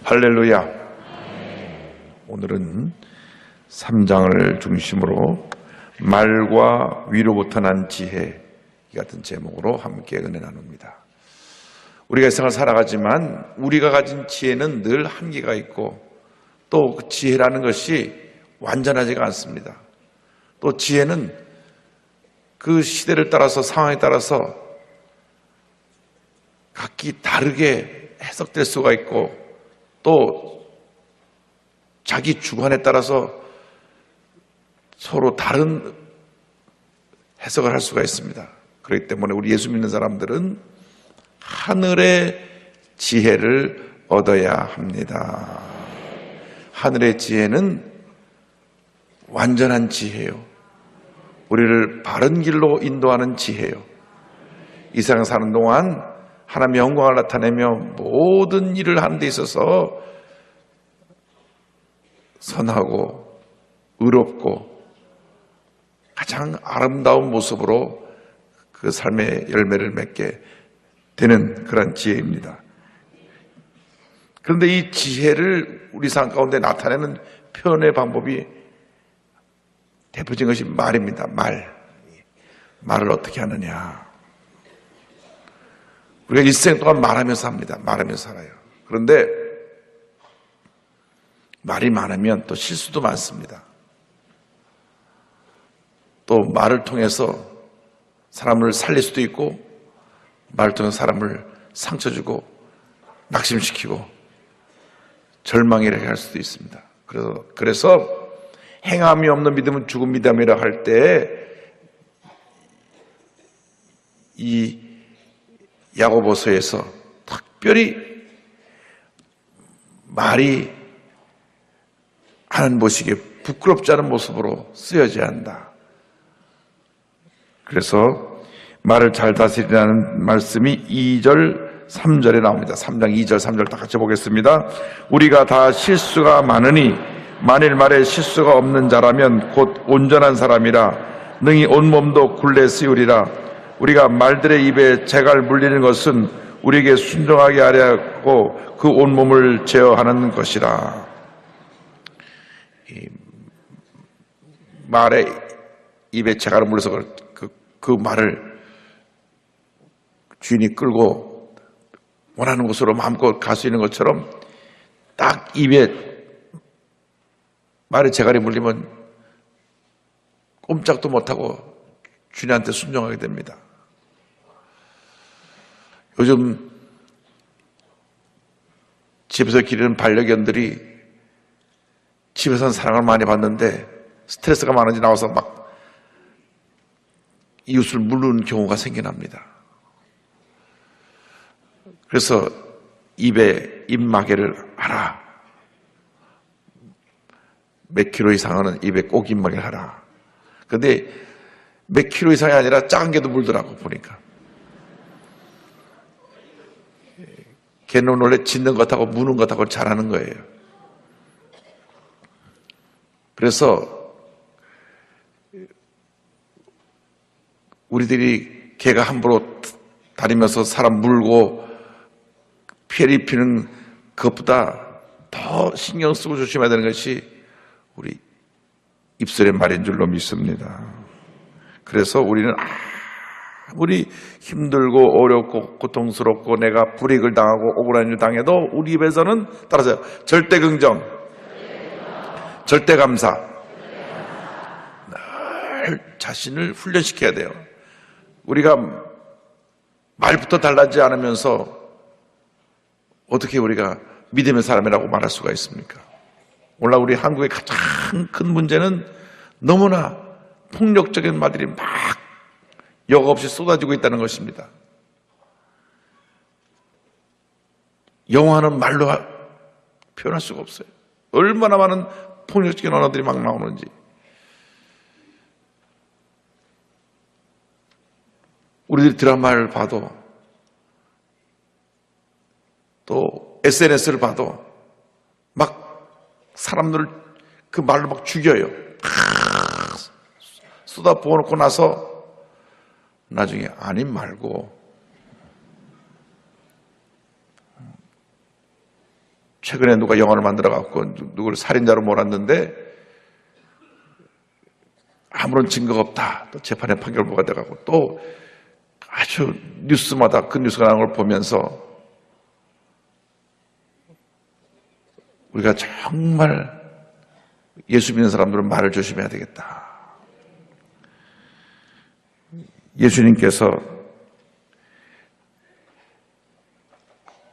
할렐루야. 오늘은 3장을 중심으로 말과 위로부터 난 지혜 이 같은 제목으로 함께 은혜 나눕니다. 우리가 이 세상을 살아가지만 우리가 가진 지혜는 늘 한계가 있고 또 그 지혜라는 것이 완전하지가 않습니다. 또 지혜는 그 시대를 따라서 상황에 따라서 각기 다르게 해석될 수가 있고 또 자기 주관에 따라서 서로 다른 해석을 할 수가 있습니다. 그렇기 때문에 우리 예수 믿는 사람들은 하늘의 지혜를 얻어야 합니다. 하늘의 지혜는 완전한 지혜요. 우리를 바른 길로 인도하는 지혜요. 이 세상 사는 동안 하나님의 영광을 나타내며 모든 일을 하는 데 있어서 선하고 의롭고 가장 아름다운 모습으로 그 삶의 열매를 맺게 되는 그런 지혜입니다. 그런데 이 지혜를 우리 삶 가운데 나타내는 표현의 방법이 대표적인 것이 말입니다. 말을 어떻게 하느냐. 우리가 일생 동안 말하면서 삽니다. 말하면서 살아요. 그런데 말이 많으면 또 실수도 많습니다. 또 말을 통해서 사람을 살릴 수도 있고 말을 통해서 사람을 상처 주고 낙심시키고 절망에 이르게 할 수도 있습니다. 그래서 행함이 없는 믿음은 죽은 믿음이라 할 때 이 야고보서에서 특별히 말이 하는 모습이 부끄럽지 않은 모습으로 쓰여져야 한다. 그래서 말을 잘 다스리라는 말씀이 2절, 3절에 나옵니다. 3장 2절, 3절 다 같이 보겠습니다. 우리가 다 실수가 많으니 만일 말에 실수가 없는 자라면 곧 온전한 사람이라 능히 온몸도 굴레 씌우리라. 우리가 말들의 입에 재갈 물리는 것은 우리에게 순종하게 하려고 그 온몸을 제어하는 것이라. 이 말의 입에 재갈을 물려서 그 말을 주인이 끌고 원하는 곳으로 마음껏 갈 수 있는 것처럼 딱 입에 말의 재갈이 물리면 꼼짝도 못하고 주인한테 순종하게 됩니다. 요즘 집에서 기르는 반려견들이 집에서는 사랑을 많이 받는데 스트레스가 많은지 나와서 막 이웃을 물르는 경우가 생겨납니다. 그래서 입에 입마개를 하라. 몇 킬로 이상은 입에 꼭 입마개를 하라. 그런데 몇 킬로 이상이 아니라 작은 개도 물더라고 보니까. 걔는 원래 짖는 것하고 무는 것하고 잘하는 거예요. 그래서 우리들이 개가 함부로 다니면서 사람 물고 피해를 입히는 것보다 더 신경 쓰고 조심해야 되는 것이 우리 입술의 말인 줄로 믿습니다. 그래서 우리는 아무리 힘들고 어렵고 고통스럽고 내가 불이익을 당하고 억울한 일 당해도 우리 입에서는 따라서 절대 긍정, 절대 감사, 늘 자신을 훈련시켜야 돼요. 우리가 말부터 달라지지 않으면서 어떻게 우리가 믿음의 사람이라고 말할 수가 있습니까? 오늘 우리 한국의 가장 큰 문제는 너무나 폭력적인 말들이 막 여과 없이 쏟아지고 있다는 것입니다. 영화는 말로 표현할 수가 없어요. 얼마나 많은 폭력적인 언어들이 막 나오는지. 우리들이 드라마를 봐도 또 SNS를 봐도 막 사람들을 그 말로 막 죽여요. 쏟아 부어놓고 나서 나중에 아님 말고 최근에 누가 영화를 만들어갖고 누구를 살인자로 몰았는데 아무런 증거가 없다. 또 재판에 판결부가 돼가고 또 아주 뉴스마다 그 뉴스가 나오는 걸 보면서 우리가 정말 예수 믿는 사람들은 말을 조심해야 되겠다. 예수님께서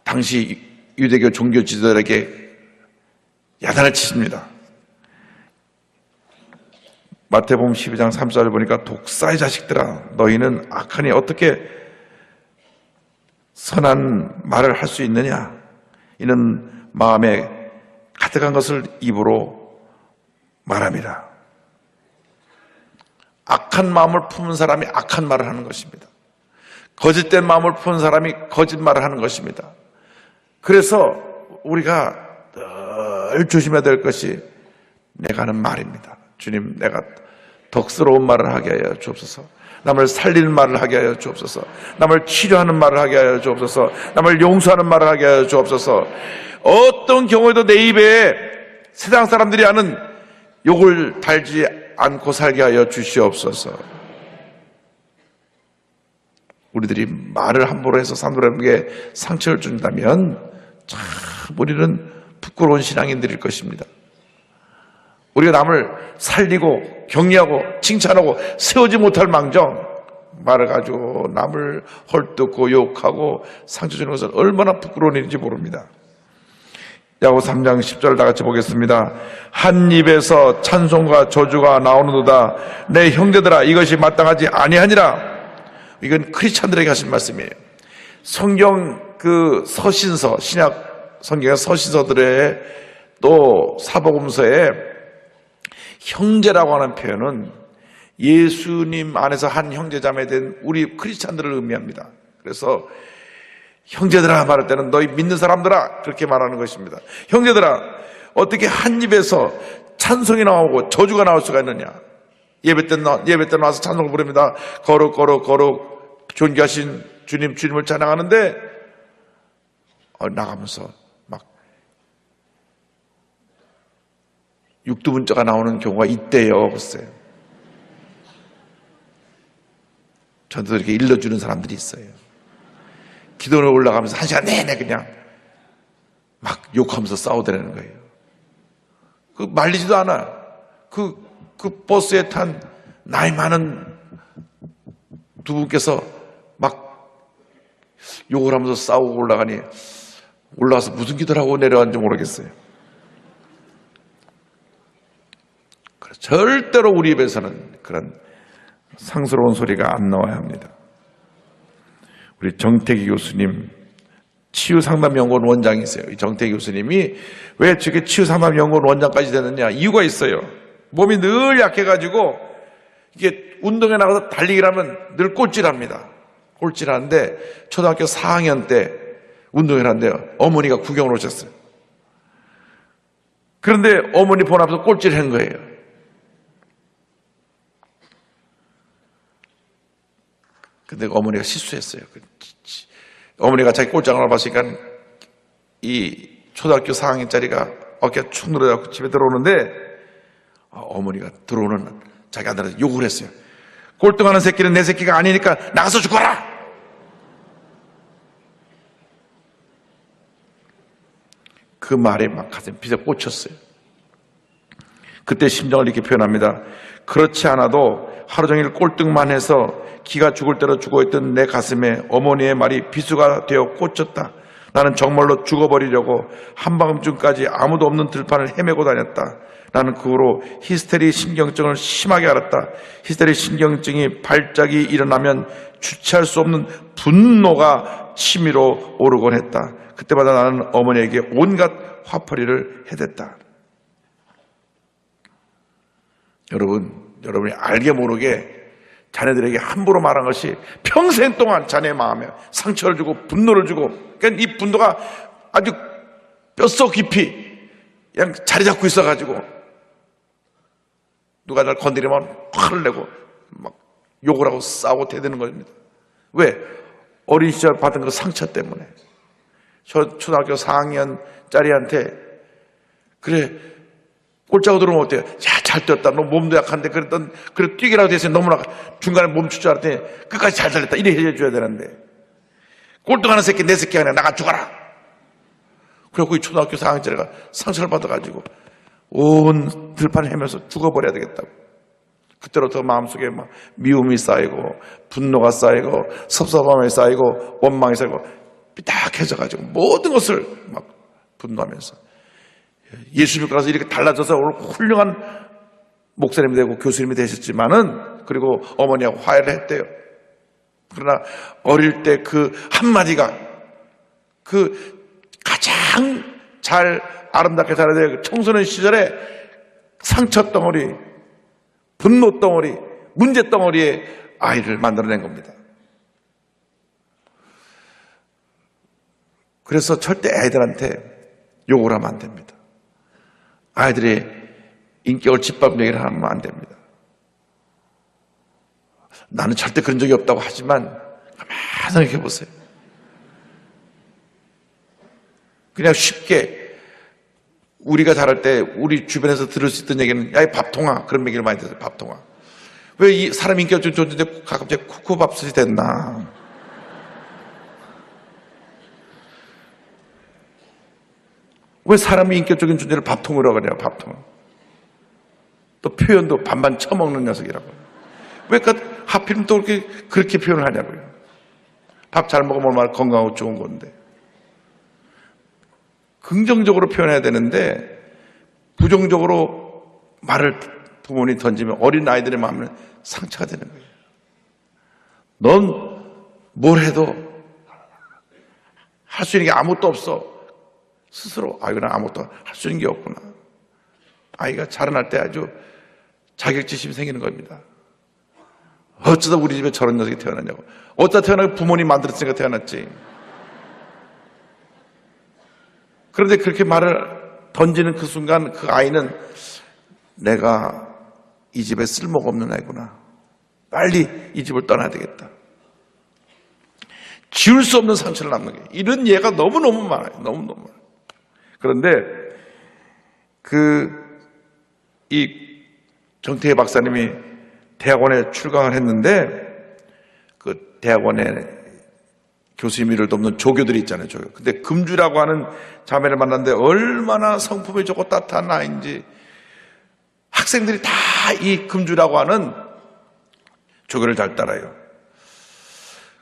당시 유대교 종교 지도자들에게 야단을 치십니다. 마태복음 12장 3절을 보니까 독사의 자식들아 너희는 악하니 어떻게 선한 말을 할 수 있느냐. 이는 마음에 가득한 것을 입으로 말합니다. 악한 마음을 품은 사람이 악한 말을 하는 것입니다. 거짓된 마음을 품은 사람이 거짓말을 하는 것입니다. 그래서 우리가 늘 조심해야 될 것이 내가 하는 말입니다. 주님, 내가 덕스러운 말을 하게 하여 주옵소서. 남을 살리는 말을 하게 하여 주옵소서. 남을 치료하는 말을 하게 하여 주옵소서. 남을 용서하는 말을 하게 하여 주옵소서. 어떤 경우에도 내 입에 세상 사람들이 하는 욕을 달지 않고 살게 하여 주시옵소서. 우리들이 말을 함부로 해서 사람들에게 상처를 준다면 참 우리는 부끄러운 신앙인들일 것입니다. 우리가 남을 살리고 격려하고 칭찬하고 세우지 못할 망정 말을 가지고 남을 헐뜯고 욕하고 상처 주는 것은 얼마나 부끄러운 일인지 모릅니다. 야고 3장 10절을 다 같이 보겠습니다. 한 입에서 찬송과 저주가 나오는도다. 내 형제들아 이것이 마땅하지 아니하니라. 이건 크리스찬들에게 하신 말씀이에요. 성경 그 서신서, 신약 성경의 서신서들의 또 사복음서에 형제라고 하는 표현은 예수님 안에서 한 형제자매 된 우리 크리스찬들을 의미합니다. 그래서 형제들아 말할 때는 너희 믿는 사람들아 그렇게 말하는 것입니다. 형제들아 어떻게 한 입에서 찬송이 나오고 저주가 나올 수가 있느냐. 예배 때 나와서 찬송을 부릅니다. 거룩 거룩 거룩 존귀하신 주님 주님을 찬양하는데 나가면서 막 육두문자가 나오는 경우가 있대요. 글쎄요. 저도 이렇게 일러주는 사람들이 있어요. 기도를 올라가면서 한 시간 내내 그냥 막 욕하면서 싸우더라는 거예요. 그 말리지도 않아. 그 버스에 탄 나이 많은 두 분께서 막 욕을 하면서 싸우고 올라가니 올라와서 무슨 기도를 하고 내려왔는지 모르겠어요. 절대로 우리 입에서는 그런 상스러운 소리가 안 나와야 합니다. 우리 정태기 교수님 치유상담연구원 원장이세요. 이 정태기 교수님이 왜 저게 치유상담연구원 원장까지 됐느냐 이유가 있어요. 몸이 늘 약해가지고 이게 운동에 나가서 달리기를 하면 늘 꼴찌랍니다. 꼴찌라는데 초등학교 4학년 때 운동을 하는데요. 어머니가 구경을 오셨어요. 그런데 어머니 본 앞에서 꼴찌를 한 거예요. 근데 어머니가 실수했어요. 어머니가 자기 꼴장을 봤으니까 이 초등학교 4학년짜리가 어깨가 축 늘어져서 집에 들어오는데 어머니가 들어오는 자기 아들한테 욕을 했어요. 꼴등하는 새끼는 내 새끼가 아니니까 나가서 죽어라! 그 말에 막 가슴 빗에 꽂혔어요. 그때 심정을 이렇게 표현합니다. 그렇지 않아도 하루 종일 꼴등만 해서 기가 죽을 대로 죽어있던 내 가슴에 어머니의 말이 비수가 되어 꽂혔다. 나는 정말로 죽어버리려고 한밤중까지 아무도 없는 들판을 헤매고 다녔다. 나는 그 후로 히스테리 신경증을 심하게 앓았다. 히스테리 신경증이 발작이 일어나면 주체할 수 없는 분노가 치밀어 오르곤 했다. 그때마다 나는 어머니에게 온갖 화풀이를 해댔다. 여러분이 알게 모르게 자네들에게 함부로 말한 것이 평생 동안 자네의 마음에 상처를 주고 분노를 주고 그러니까 이 분노가 아주 뼛속 깊이 그냥 자리 잡고 있어가지고 누가 날 건드리면 화를 내고 막 욕을 하고 싸우고 대드는 겁니다. 왜? 어린 시절 받은 그 상처 때문에 초등학교 4학년 짜리한테 그래 골짜고 들어오면 어때요? 야, 잘 뛰었다. 너 몸도 약한데 그래 뛰기라도 돼서 너무나 중간에 멈출 줄 알았더니 끝까지 잘 달렸다. 이래 해줘야 되는데 꼴등하는 새끼 내 새끼가 아니라 나가 죽어라. 그래갖고 이 초등학교 4학년짜리가 상처를 받아가지고 온 들판을 헤매서 죽어버려야 되겠다고. 그때부터 마음속에 막 미움이 쌓이고 분노가 쌓이고 섭섭함이 쌓이고 원망이 쌓이고 삐딱해져가지고 모든 것을 막 분노하면서 예수 믿고 나서 이렇게 달라져서 오늘 훌륭한 목사님이 되고 교수님이 되셨지만은 그리고 어머니하고 화해를 했대요. 그러나 어릴 때 그 한마디가 그 가장 잘 아름답게 자라야 될 청소년 시절에 상처 덩어리, 분노 덩어리, 문제 덩어리에 아이를 만들어낸 겁니다. 그래서 절대 아이들한테 욕을 하면 안 됩니다. 아이들의 인격을 짓밟는 얘기를 하면 안 됩니다. 나는 절대 그런 적이 없다고 하지만 가만히 생각해 보세요. 그냥 쉽게 우리가 자랄 때 우리 주변에서 들을 수 있던 얘기는 야, 이 밥통아 그런 얘기를 많이 들어요. 밥통아. 왜 이 사람 인기가 좀 좋은데 갑자기 쿠쿠밥솥이 됐나. 왜 사람이 인격적인 존재를 밥통이라고 그래요? 밥통. 또 표현도 반반 처먹는 녀석이라고. 왜 하필이면 또 그렇게 표현을 하냐고요. 밥 잘 먹으면 얼마나 건강하고 좋은 건데. 긍정적으로 표현해야 되는데 부정적으로 말을 부모님이 던지면 어린 아이들의 마음은 상처가 되는 거예요. 넌 뭘 해도 할 수 있는 게 아무것도 없어. 스스로 이거는 아무것도 할 수 있는 게 없구나. 아이가 자라날 때 아주 자격지심이 생기는 겁니다. 어쩌다 우리 집에 저런 녀석이 태어났냐고. 어쩌다 태어나고 부모님 만들었으니까 태어났지. 그런데 그렇게 말을 던지는 그 순간 그 아이는 내가 이 집에 쓸모가 없는 아이구나. 빨리 이 집을 떠나야 되겠다. 지울 수 없는 상처를 남는 게 이런 예가 너무너무 많아요. 너무너무 많아요. 그런데 이 정태희 박사님이 대학원에 출강을 했는데 그 대학원에 교수님 일을 돕는 조교들이 있잖아요. 조교. 근데 금주라고 하는 자매를 만났는데 얼마나 성품이 좋고 따뜻한 아이인지 학생들이 다 이 금주라고 하는 조교를 잘 따라요.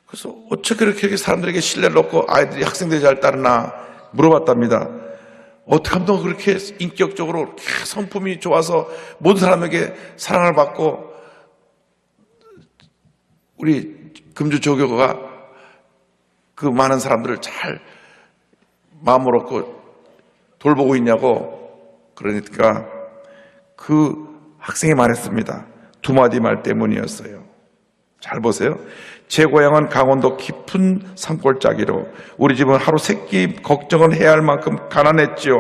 그래서 어떻게 그렇게 사람들에게 신뢰를 얻고 아이들이 학생들이 잘 따르나 물어봤답니다. 어떻게 하면 너 그렇게 인격적으로 이렇게 성품이 좋아서 모든 사람에게 사랑을 받고 우리 금주 조교가 그 많은 사람들을 잘 마음으로 얻고 돌보고 있냐고. 그러니까 그 학생이 말했습니다. 두 마디 말 때문이었어요. 잘 보세요. 제 고향은 강원도 깊은 산골짜기로 우리 집은 하루 세끼 걱정을 해야 할 만큼 가난했지요.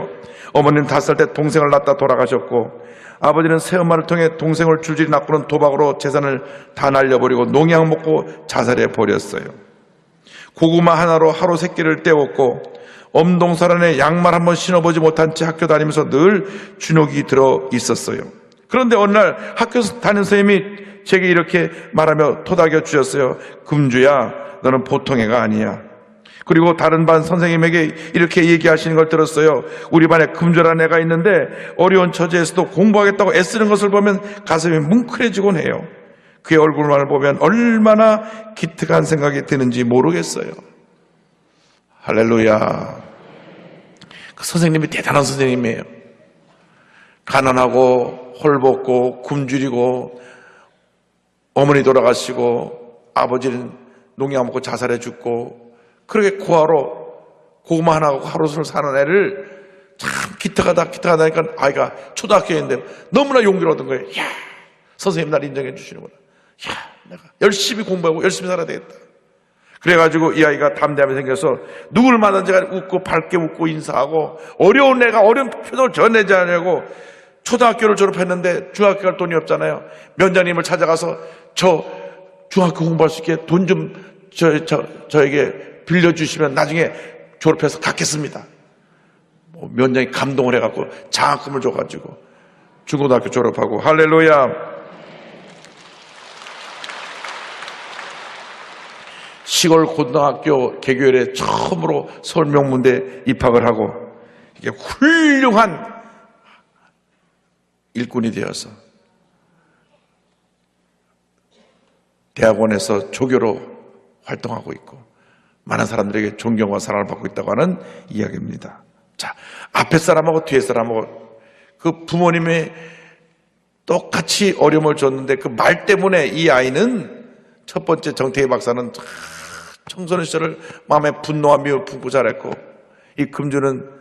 어머니는 5살 때 동생을 낳다 돌아가셨고 아버지는 새엄마를 통해 동생을 줄줄이 낳고는 도박으로 재산을 다 날려버리고 농약 먹고 자살해 버렸어요. 고구마 하나로 하루 세끼를 때웠고 엄동설안에 양말 한번 신어보지 못한 채 학교 다니면서 늘 주눅이 들어 있었어요. 그런데 어느 날 학교 다니는 선생님이 제게 이렇게 말하며 토닥여 주셨어요. 금주야, 너는 보통 애가 아니야. 그리고 다른 반 선생님에게 이렇게 얘기하시는 걸 들었어요. 우리 반에 금주라는 애가 있는데 어려운 처지에서도 공부하겠다고 애쓰는 것을 보면 가슴이 뭉클해지곤 해요. 그의 얼굴만을 보면 얼마나 기특한 생각이 드는지 모르겠어요. 할렐루야. 그 선생님이 대단한 선생님이에요. 가난하고 헐벗고 굶주리고 어머니 돌아가시고 아버지는 농약 먹고 자살해 죽고 그렇게 고아로 고구마 하나 하고 하루를 사는 애를 참 기특하다니까 아이가 초등학교인데 너무나 용기를 얻은 거예요. 야, 선생님 날 인정해 주시는구나. 야, 내가 열심히 공부하고 열심히 살아야 되겠다. 그래가지고 이 아이가 담대함이 생겨서 누굴 만나든지 웃고 밝게 웃고 인사하고 어려운 애가 어려운 표정을 전내지 않으려고 초등학교를 졸업했는데 중학교 갈 돈이 없잖아요. 면장님을 찾아가서 저 중학교 공부할 수 있게 돈 좀 저에게 빌려주시면 나중에 졸업해서 갚겠습니다. 면장이 감동을 해갖고 장학금을 줘가지고 중고등학교 졸업하고, 할렐루야. 시골 고등학교 개교일에 처음으로 서울 명문대 입학을 하고, 이게 훌륭한 일꾼이 되어서 대학원에서 조교로 활동하고 있고 많은 사람들에게 존경과 사랑을 받고 있다고 하는 이야기입니다. 자, 앞에 사람하고 뒤에 사람하고 그 부모님이 똑같이 어려움을 줬는데 그 말 때문에 이 아이는, 첫 번째 정태희 박사는 청소년 시절을 마음에 분노와 미움을 품고 자랐고, 이 금주는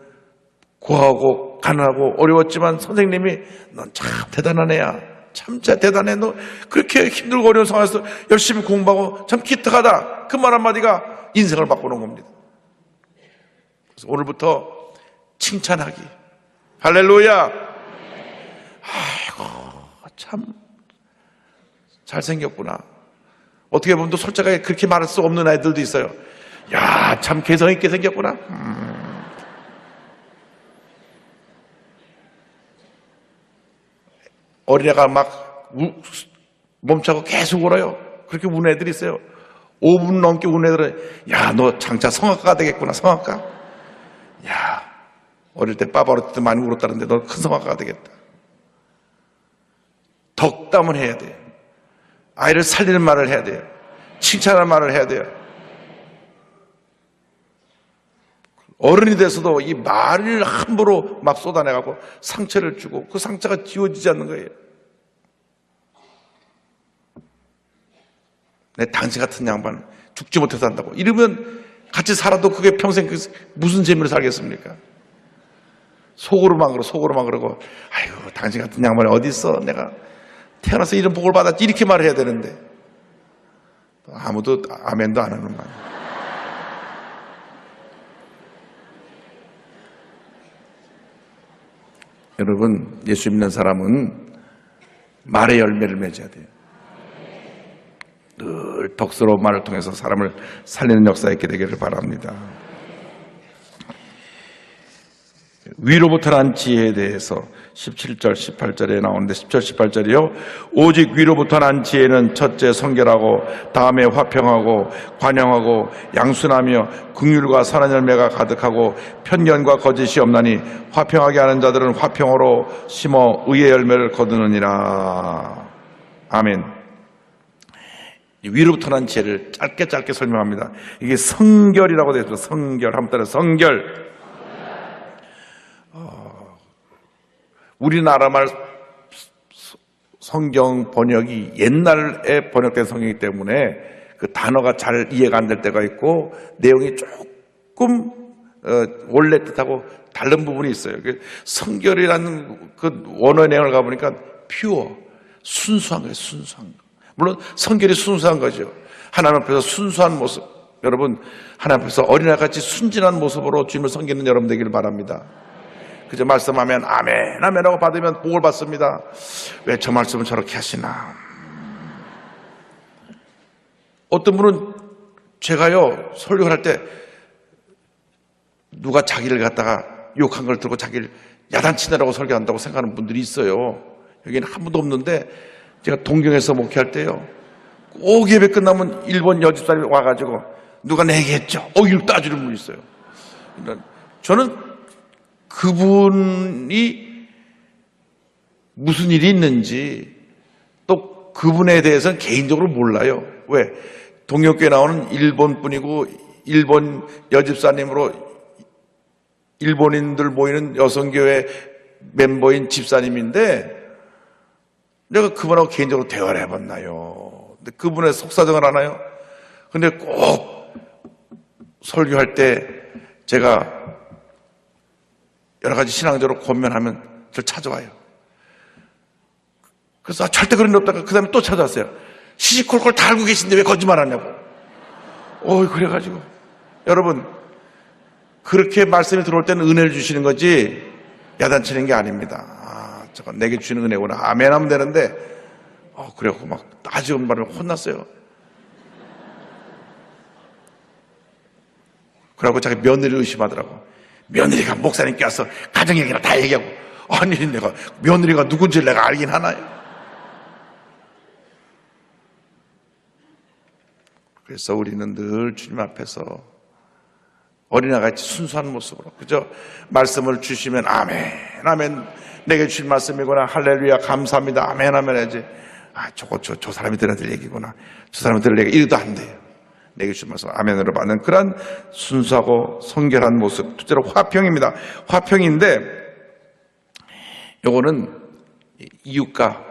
고하고 가난하고 어려웠지만 선생님이 넌 참 대단한 애야, 참 대단해, 너 그렇게 힘들고 어려운 상황에서 열심히 공부하고 참 기특하다, 그 말 한마디가 인생을 바꾸는 겁니다. 그래서 오늘부터 칭찬하기, 할렐루야. 아이고 참 잘생겼구나. 어떻게 보면 또 솔직하게 그렇게 말할 수 없는 아이들도 있어요. 야, 참 개성 있게 생겼구나. 어린애가 막 멈춰고 계속 울어요. 그렇게 우는 애들이 있어요. 5분 넘게 우는 애들은, 야, 너 장차 성악가가 되겠구나, 성악가. 야, 어릴 때 빠바로 때 많이 울었다는데 너 큰 성악가가 되겠다. 덕담을 해야 돼요. 아이를 살리는 말을 해야 돼요. 칭찬하는 말을 해야 돼요. 어른이 돼서도 이 말을 함부로 막 쏟아내갖고 상처를 주고 그 상처가 지워지지 않는 거예요. 내 당신 같은 양반 죽지 못해서 한다고 이러면 같이 살아도 그게 평생 무슨 재미로 살겠습니까? 속으로만 그러고, 아이고 당신 같은 양반이 어디 있어, 내가 태어나서 이런 복을 받았지, 이렇게 말을 해야 되는데 아무도 아멘도 안 하는 말. 여러분, 예수 믿는 사람은 말의 열매를 맺어야 돼요. 늘 덕스러운 말을 통해서 사람을 살리는 역사가 있게 되기를 바랍니다. 위로부터 난 지혜에 대해서 17절, 18절에 나오는데 17, 18절이요. 오직 위로부터 난 지혜는 첫째 성결하고 다음에 화평하고 관용하고 양순하며 긍휼과 선한 열매가 가득하고 편견과 거짓이 없나니 화평하게 하는 자들은 화평으로 심어 의의 열매를 거두느니라. 아멘. 위로부터 난 지혜를 짧게 설명합니다. 이게 성결이라고 되어 있습니다. 성결. 한번 따라 성결. 우리나라 말 성경 번역이 옛날에 번역된 성경이기 때문에 그 단어가 잘 이해가 안 될 때가 있고 내용이 조금 원래 뜻하고 다른 부분이 있어요. 성결이라는 그 원어의 내용을 가보니까 퓨어, 순수한 거예요. 순수한 거. 물론 성결이 순수한 거죠. 하나님 앞에서 순수한 모습, 여러분 하나님 앞에서 어린아이같이 순진한 모습으로 주님을 섬기는 여러분 되기를 바랍니다. 그저 말씀하면 아멘, 아멘하고 받으면 복을 받습니다. 왜 저 말씀을 저렇게 하시나. 어떤 분은 제가요 설교를 할 때 누가 자기를 갖다가 욕한 걸 들고 자기를 야단치느라고 설교한다고 생각하는 분들이 있어요. 여기는 한 분도 없는데 제가 동경에서 목회할 때요 꼭 예배 끝나면 일본 여집사님이 와가지고 누가 내게 했죠? 이렇게 따지는 분이 있어요. 저는 그분이 무슨 일이 있는지 또 그분에 대해서는 개인적으로 몰라요. 왜? 동역교에 나오는 일본 분이고 일본 여집사님으로 일본인들 모이는 여성교회 멤버인 집사님인데 내가 그분하고 개인적으로 대화를 해봤나요? 근데 그분의 속사정을 아나요? 근데 꼭 설교할 때 제가 여러 가지 신앙적으로 고민하면 저를 찾아와요. 그래서 절대 그런 일 없다가 그 다음에 또 찾아왔어요. 시시콜콜 다 알고 계신데 왜 거짓말 하냐고. 그래가지고 여러분 그렇게 말씀이 들어올 때는 은혜를 주시는 거지 야단치는 게 아닙니다. 저건 내게 주시는 은혜구나. 아멘 하면 되는데 그래갖고 막 따지고 말을 혼났어요. 그래갖고 자기 며느리를 의심하더라고. 며느리가 목사님께 와서 가정 얘기나 다 얘기하고, 아니 내가 며느리가 누군지 내가 알긴 하나요? 그래서 우리는 늘 주님 앞에서 어린아이같이 순수한 모습으로 그저 말씀을 주시면 아멘 아멘, 내게 주신 말씀이구나, 할렐루야 감사합니다, 아멘 아멘 해야지. 저 사람이 들어야 될 얘기구나, 저 사람이 들을 얘기 이래도 안 돼요. 내게 주신 말씀 아멘으로 받는 그런 순수하고 성결한 모습, 둘째로 화평입니다. 화평인데 요거는 이웃과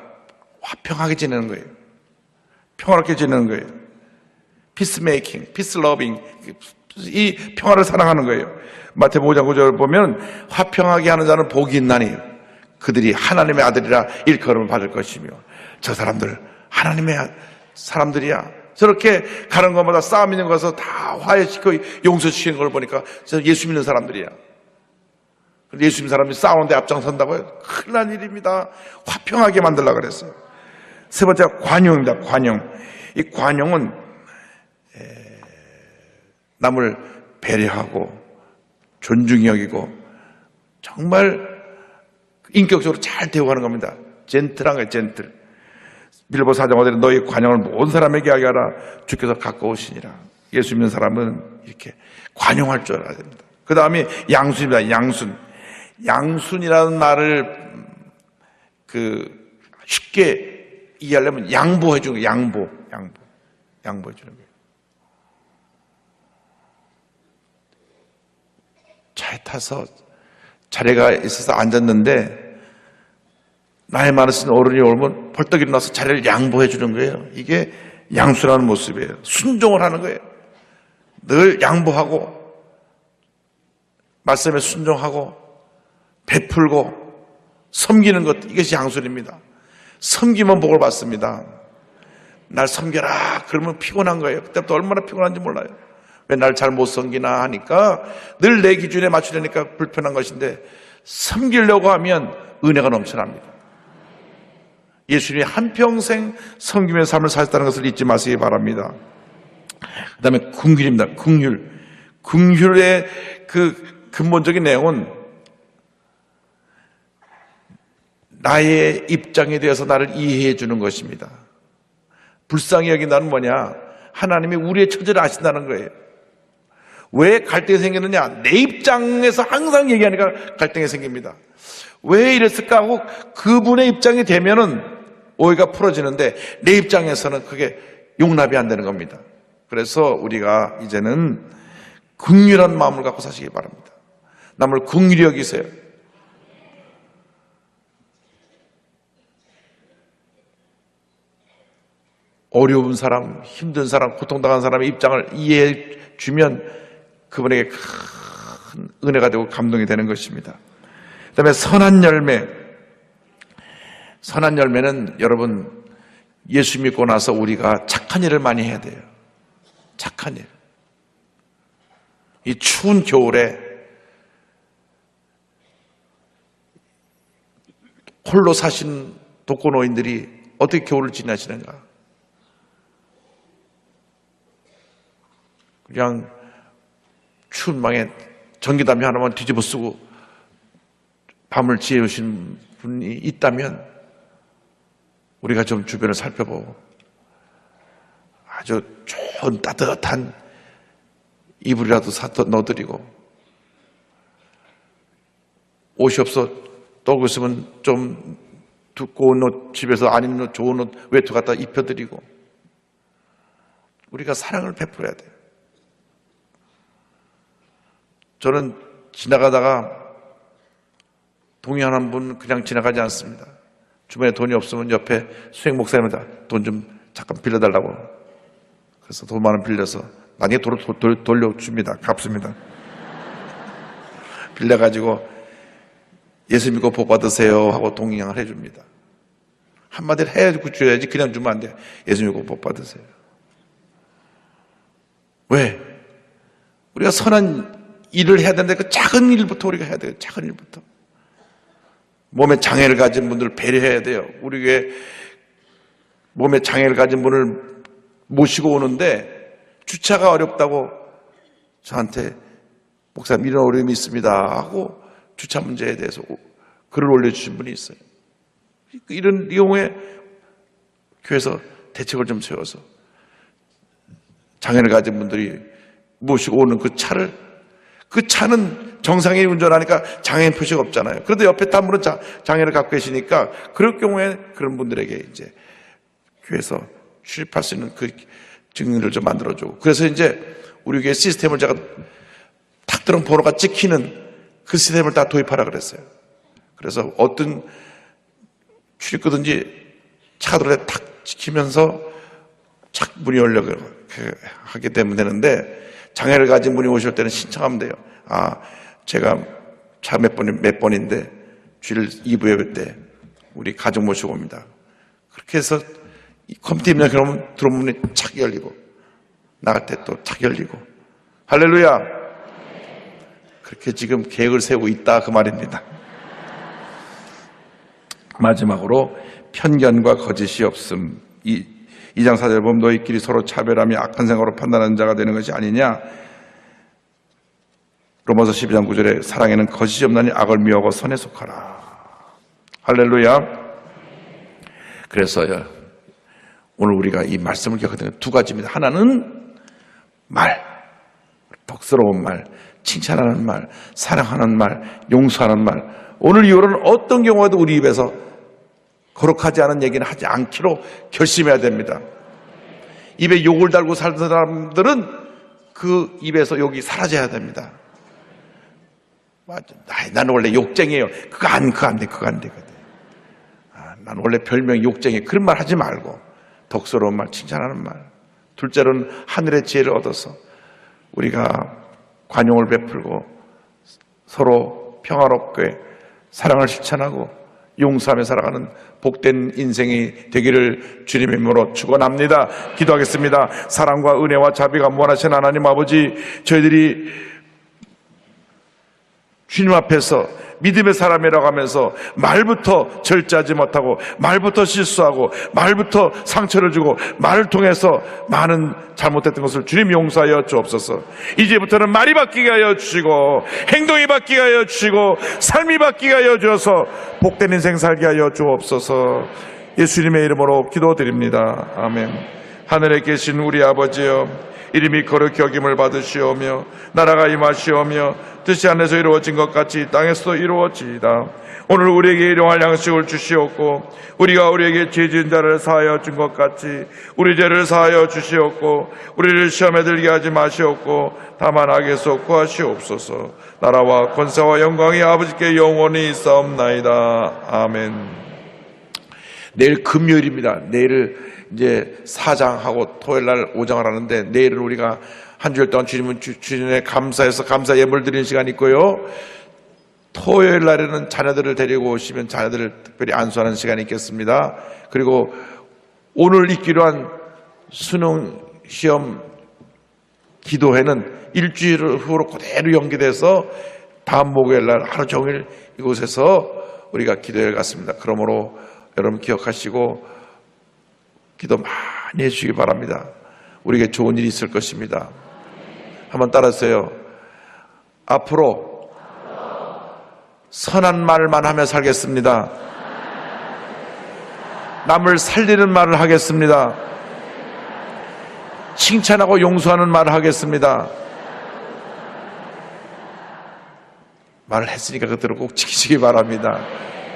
화평하게 지내는 거예요. 평화롭게 지내는 거예요. 피스메이킹, 피스러빙, 이 평화를 사랑하는 거예요. 마태복음 5장 9절을 보면 화평하게 하는 자는 복이 있나니 그들이 하나님의 아들이라 일컬음을 받을 것이며, 저 사람들 하나님의 사람들이야. 저렇게 가는 것마다 싸움 있는 것을 다 화해시키고 용서시키는 걸 보니까 저 예수 믿는 사람들이야. 예수 믿는 사람이 싸우는데 앞장선다고요? 큰일 난 일입니다. 화평하게 만들려고 그랬어요. 세 번째 관용입니다. 관용. 이 관용은 남을 배려하고 존중히 여기고 정말 인격적으로 잘 대우하는 겁니다. 젠틀한 거예요. 젠틀. 빌보서 4장 5절에 너희 관용을 모든 사람에게 하게 하라, 주께서 가까우시니라. 예수 믿는 사람은 이렇게 관용할 줄 알아야 됩니다. 그 다음에 양순입니다. 양순. 양순이라는 말을 쉽게 이해하려면 양보해 주는 거예요. 양보해 주는 거예요. 차에 타서 자리가 있어서 앉았는데 나이 많으신 어른이 오면 벌떡 일어나서 자리를 양보해 주는 거예요. 이게 양수라는 모습이에요. 순종을 하는 거예요. 늘 양보하고 말씀에 순종하고 베풀고 섬기는 것, 이것이 양술입니다. 섬기면 복을 받습니다. 날 섬겨라 그러면 피곤한 거예요. 그때부터 얼마나 피곤한지 몰라요. 왜 날 잘 못 섬기나 하니까 늘 내 기준에 맞추려니까 불편한 것인데, 섬기려고 하면 은혜가 넘쳐납니다. 예수님이 한평생 섬기며 삶을 사셨다는 것을 잊지 마시기 바랍니다. 그 다음에 긍휼입니다. 긍휼. 긍휼의 그 근본적인 내용은 나의 입장에 대해서 나를 이해해 주는 것입니다. 불쌍히 여긴다는 뭐냐? 하나님이 우리의 처지를 아신다는 거예요. 왜 갈등이 생기느냐? 내 입장에서 항상 얘기하니까 갈등이 생깁니다. 왜 이랬을까 하고 그분의 입장이 되면은 오해가 풀어지는데, 내 입장에서는 그게 용납이 안 되는 겁니다. 그래서 우리가 이제는 긍휼한 마음을 갖고 사시기 바랍니다. 남을 긍휼히 여기세요. 어려운 사람, 힘든 사람, 고통당한 사람의 입장을 이해해 주면 그분에게 큰 은혜가 되고 감동이 되는 것입니다. 그 다음에 선한 열매. 선한 열매는 여러분, 예수 믿고 나서 우리가 착한 일을 많이 해야 돼요. 착한 일. 이 추운 겨울에 홀로 사신 독거노인들이 어떻게 겨울을 지나시는가? 그냥 추운 방에 전기담배 하나만 뒤집어 쓰고 밤을 지으신 분이 있다면 우리가 좀 주변을 살펴보고 아주 좋은 따뜻한 이불이라도 사서 넣어드리고, 옷이 없어 떠고 있으면 좀 두꺼운 옷, 집에서 안 입는 옷, 좋은 옷 외투 갖다 입혀드리고, 우리가 사랑을 베풀어야 돼요. 저는 지나가다가 동의하는 분 그냥 지나가지 않습니다. 주변에 돈이 없으면 옆에 수행 목사님한테 돈 좀 잠깐 빌려달라고. 그래서 돈 많은 빌려서 나중에 돌려줍니다. 갚습니다. 빌려가지고 예수 믿고 복 받으세요 하고 동의를 해줍니다. 한마디를 해야지 줘야지 그냥 주면 안 돼요. 예수 믿고 복 받으세요. 왜? 우리가 선한 일을 해야 되는데 그 작은 일부터 우리가 해야 돼요. 작은 일부터. 몸에 장애를 가진 분들 배려해야 돼요. 우리 교회 몸에 장애를 가진 분을 모시고 오는데 주차가 어렵다고 저한테 목사님 이런 어려움이 있습니다 하고 주차 문제에 대해서 글을 올려주신 분이 있어요. 이런 경우에 교회에서 대책을 좀 세워서 장애를 가진 분들이 모시고 오는 그 차는 정상인이 운전하니까 장애인 표시가 없잖아요. 그런데 옆에 딴 분은 장애를 갖고 계시니까 그럴 경우에 그런 분들에게 이제 교회에서 출입할 수 있는 그 증인을 좀 만들어주고, 그래서 이제 우리 교회 시스템을 제가 탁 들은 번호가 찍히는 그 시스템을 다 도입하라 그랬어요. 그래서 어떤 출입구든지 차가 들어올 때 탁 찍히면서 착 문이 열려 하게 되면 되는데, 장애를 가진 분이 오실 때는 신청하면 돼요. 제가 차 몇 번인데 주일 2부에 볼 때 우리 가족 모시고 옵니다. 그렇게 해서 컴퓨터 입력 그러면 들어오는 문이 착 열리고 나갈 때 또 착 열리고. 할렐루야. 그렇게 지금 계획을 세우고 있다 그 말입니다. 마지막으로 편견과 거짓이 없음. 2장 4절 보면 너희끼리 서로 차별하며 악한 생각으로 판단하는 자가 되는 것이 아니냐. 로마서 12장 9절에 사랑에는 거짓이 없나니 악을 미워하고 선에 속하라. 할렐루야. 그래서요, 오늘 우리가 이 말씀을 기억하게 되는 두 가지입니다. 하나는 말, 덕스러운 말, 칭찬하는 말, 사랑하는 말, 용서하는 말. 오늘 이후로는 어떤 경우에도 우리 입에서 거룩하지 않은 얘기는 하지 않기로 결심해야 됩니다. 입에 욕을 달고 살던 사람들은 그 입에서 욕이 사라져야 됩니다. 맞아. 나는 원래 욕쟁이에요. 그거 안 돼. 난 원래 별명이 욕쟁이. 그런 말 하지 말고 덕스러운 말, 칭찬하는 말. 둘째로는 하늘의 지혜를 얻어서 우리가 관용을 베풀고 서로 평화롭게 사랑을 실천하고 용서하며 살아가는 복된 인생이 되기를 주님의 이름으로 축원합니다. 기도하겠습니다. 사랑과 은혜와 자비가 무한하신 하나님 아버지, 저희들이 주님 앞에서 믿음의 사람이라고 하면서 말부터 절제하지 못하고 말부터 실수하고 말부터 상처를 주고 말을 통해서 많은 잘못했던 것을 주님 용서하여 주옵소서. 이제부터는 말이 바뀌게 하여 주시고 행동이 바뀌게 하여 주시고 삶이 바뀌게 하여 주셔서 복된 인생 살게 하여 주옵소서. 예수님의 이름으로 기도드립니다. 아멘. 하늘에 계신 우리 아버지여, 이름이 거룩히 여김을 받으시오며 나라가 임하시오며 뜻이 하늘에서 이루어진 것 같이 땅에서도 이루어지이다. 오늘 우리에게 일용할 양식을 주시옵고 우리가 우리에게 죄 지은 자를 사하여 준 것 같이 우리 죄를 사하여 주시옵고 우리를 시험에 들게 하지 마시옵고 다만 악에서 구하시옵소서. 나라와 권세와 영광이 아버지께 영원히 있사옵나이다. 아멘. 내일 금요일입니다. 내일을 이제 4장하고 토요일날 5장을 하는데, 내일은 우리가 한 주일 동안 주님의 감사해서 감사 예물 드리는 시간이 있고요. 토요일 날에는 자녀들을 데리고 오시면 자녀들을 특별히 안수하는 시간이 있겠습니다. 그리고 오늘 있기로 한 수능 시험 기도회는 일주일 후로 그대로 연기돼서 다음 목요일 날 하루 종일 이곳에서 우리가 기도회를 갖습니다. 그러므로 여러분 기억하시고 기도 많이 해주시기 바랍니다. 우리에게 좋은 일이 있을 것입니다. 한번 따라하세요. 앞으로 선한 말만 하며 살겠습니다. 남을 살리는 말을 하겠습니다. 칭찬하고 용서하는 말을 하겠습니다. 말을 했으니까 그대로 꼭 지키시기 바랍니다.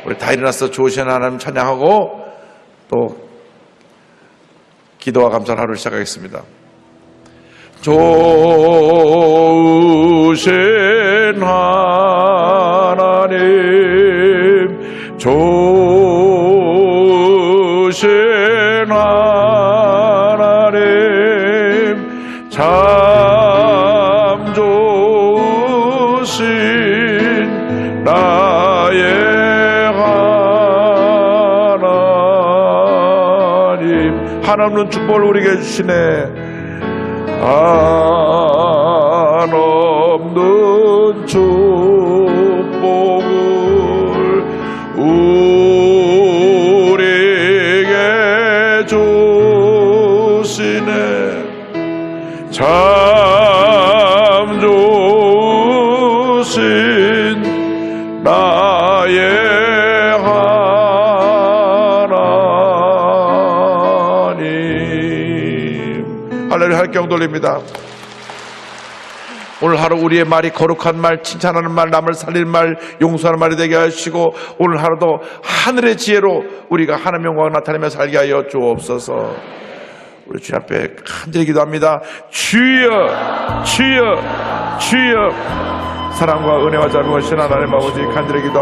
우리 다 일어나서 좋으신 하나님 찬양하고 또 기도와 감사를 하루를 시작하겠습니다. 좋으신 하나님, 좋으신 하나님, 참 좋으신 나의 한없는 축복을 우리에게 주시네. 한없는 축복을 우리에게 주시네. 참 좋으신 하신 나의 하나님. 할렐루야. 할경 돌립니다. 오늘 하루 우리의 말이 거룩한 말, 칭찬하는 말, 남을 살릴 말, 용서하는 말이 되게 하시고 오늘 하루도 하늘의 지혜로 우리가 하나님의 영광을 나타내며 살게 하여 주옵소서. 우리 주님 앞에 간절히 기도합니다. 주여 주여 주여. 사랑과 은혜와 자비하신 하나님 아버지 간절히 기도